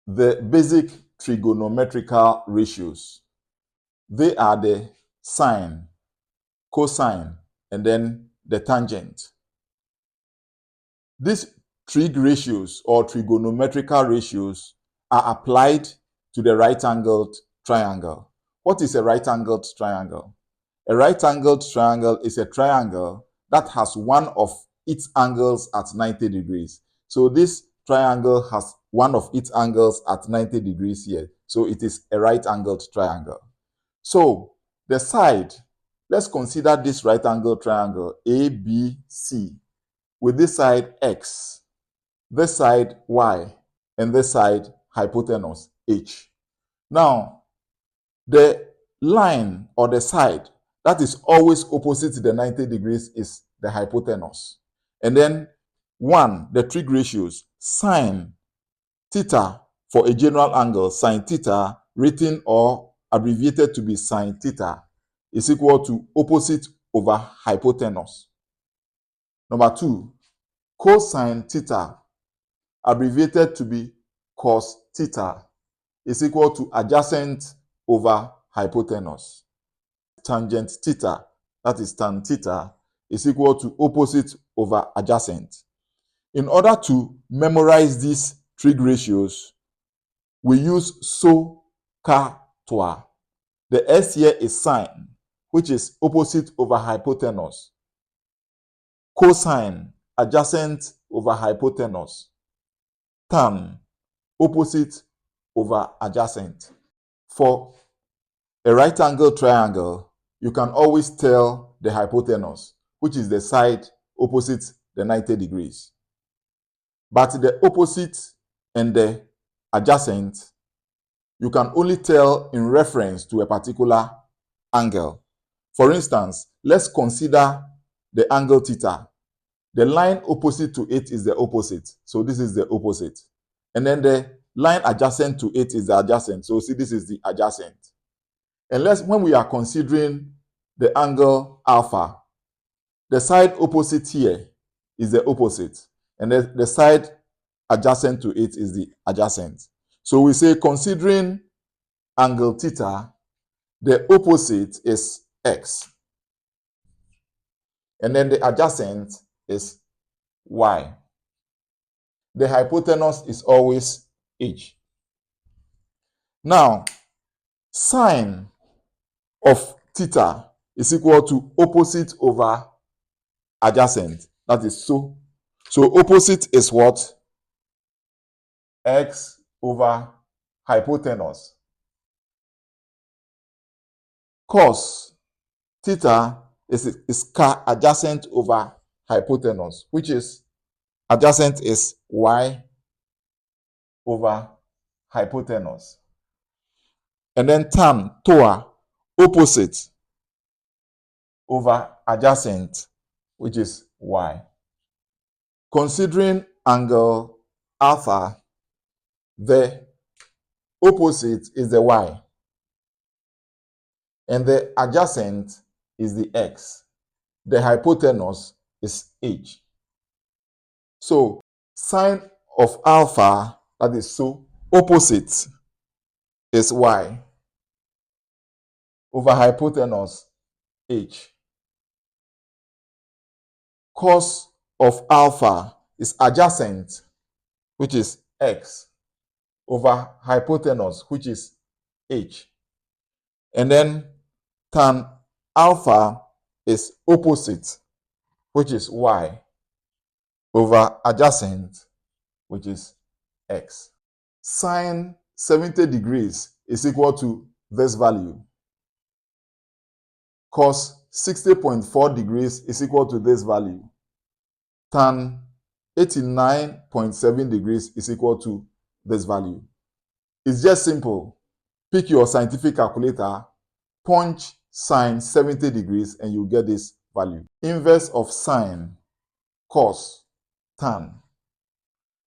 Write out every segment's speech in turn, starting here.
the basic trigonometrical ratios. They are the sine, cosine, and then the tangent. These trig ratios or trigonometrical ratios are applied to the right-angled triangle. What is a right-angled triangle? A right-angled triangle is a triangle that has one of its angles at 90 degrees. So this triangle has one of its angles at 90 degrees here. So it is a right-angled triangle. So the side, let's consider this right-angled triangle ABC with this side x, this side y, and this side hypotenuse h. Now, the line or the side that is always opposite to the 90 degrees is the hypotenuse. And then the trig ratios, sine theta for a general angle, sine theta, written or abbreviated to be sine theta, is equal to opposite over hypotenuse. Number 2, cosine theta, abbreviated to be cos theta, is equal to adjacent over hypotenuse. Tangent theta, that is tan theta, is equal to opposite over adjacent. In order to memorize these trig ratios, we use SOHCAHTOA. The S here is sine, which is opposite over hypotenuse. Cosine, adjacent over hypotenuse. Tan, opposite over adjacent. For a right-angled triangle, you can always tell the hypotenuse, which is the side opposite the 90 degrees. But the opposite and the adjacent, you can only tell in reference to a particular angle. For instance, let's consider the angle theta. The line opposite to it is the opposite. So this is the opposite. And then the line adjacent to it is the adjacent. So see, this is the adjacent. And when we are considering the angle alpha, the side opposite here is the opposite. And the side adjacent to it is the adjacent. So we say, considering angle theta, the opposite is x. And then the adjacent is y. The hypotenuse is always h. Now, sine of theta is equal to opposite over adjacent. That is so. So opposite is what? X over hypotenuse. Cos theta is adjacent over hypotenuse, which is adjacent is y over hypotenuse. And then tan, TOA, opposite over adjacent, which is y. Considering angle alpha, the opposite is the y, and the adjacent is the x. The hypotenuse is h. So sine of alpha, that is so, opposite is y over hypotenuse h. Cos of alpha is adjacent, which is x, over hypotenuse, which is h. And then tan alpha is opposite, which is y, over adjacent, which is x. Sine 70 degrees is equal to this value. Cos 60.4 degrees is equal to this value. Tan 89.7 degrees is equal to this value. It's just simple. Pick your scientific calculator, punch sine 70 degrees, and you get this value. Inverse of sine, cos, tan.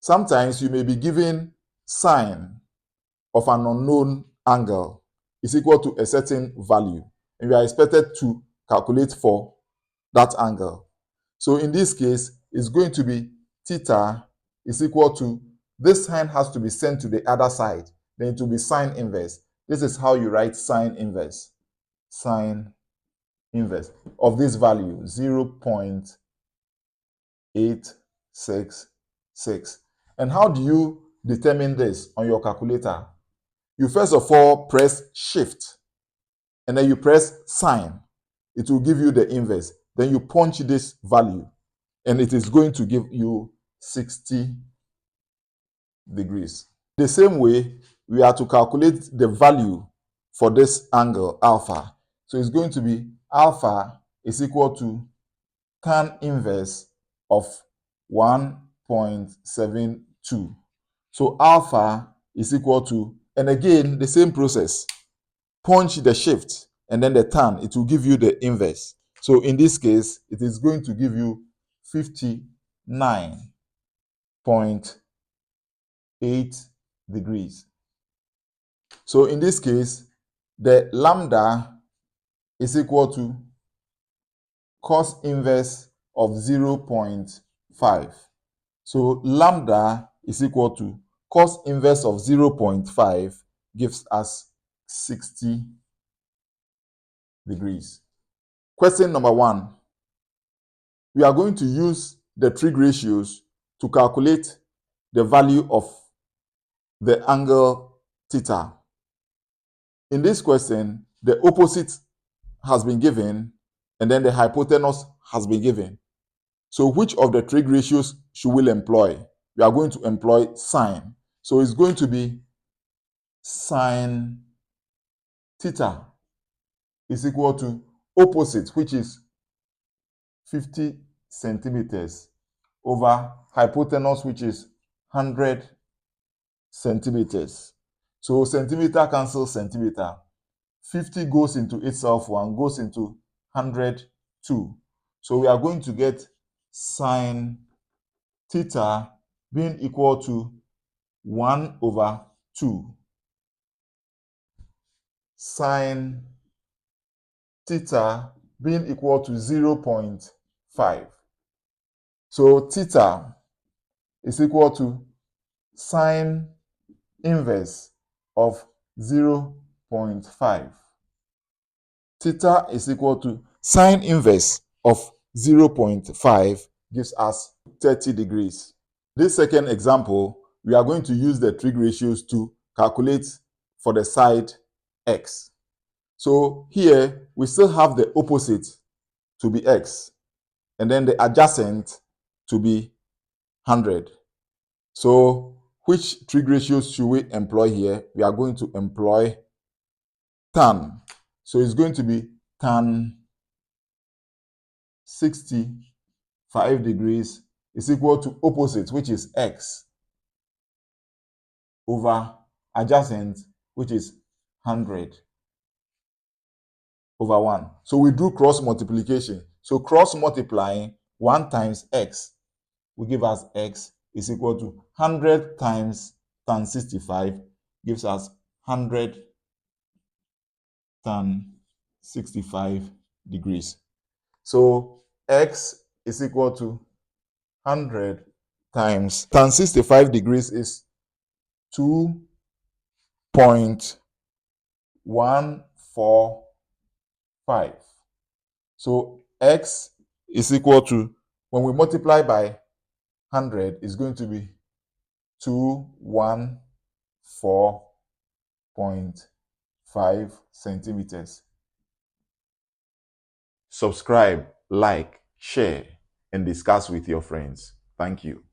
Sometimes you may be given sine of an unknown angle is equal to a certain value, and you are expected to calculate for that angle. So in this case, it's going to be theta is equal to This sine has to be sent to the other side. Then it will be sine inverse. This is how you write sine inverse. Sine inverse of this value, 0.866. And how do you determine this on your calculator? You first of all press shift and then you press sine. It will give you the inverse. Then you punch this value and it is going to give you 60 degrees. The same way, we are to calculate the value for this angle alpha. So it's going to be alpha is equal to tan inverse of 1.72. So alpha is equal to, and again, the same process. Punch the shift and then the tan, it will give you the inverse. So in this case, it is going to give you 59.8 degrees. So in this case, the lambda is equal to cos inverse of 0.5. So lambda is equal to cos inverse of 0.5 gives us 60 degrees. Question number 1. We are going to use the trig ratios to calculate the value of the angle theta. In this question, the opposite has been given and then the hypotenuse has been given. So which of the trig ratios should we employ? We are going to employ sine. So it's going to be sine theta is equal to opposite, which is 50 centimeters, over hypotenuse, which is 100 centimeters. So centimeter cancels centimeter. 50 goes into itself 1, goes into 100 2. So we are going to get sine theta being equal to 1 over 2. Sine theta being equal to 0.5. So theta is equal to sine inverse of 0.5. Theta is equal to sine inverse of 0.5 gives us 30 degrees. This second example, we are going to use the trig ratios to calculate for the side x. So here we still have the opposite to be x and then the adjacent to be 100. So which trig ratios should we employ here? We are going to employ tan. So it's going to be tan 65 degrees is equal to opposite, which is x, over adjacent, which is 100 over 1. So we do cross multiplication. So cross multiplying 1 times x will give us x is equal to 100 times tan 65 gives us 100 tan 65 degrees. So x is equal to 100 times tan 65 degrees is 2.145. So x is equal to, when we multiply by 100, is going to be 214.5 centimeters. Subscribe, like, share, and discuss with your friends. Thank you.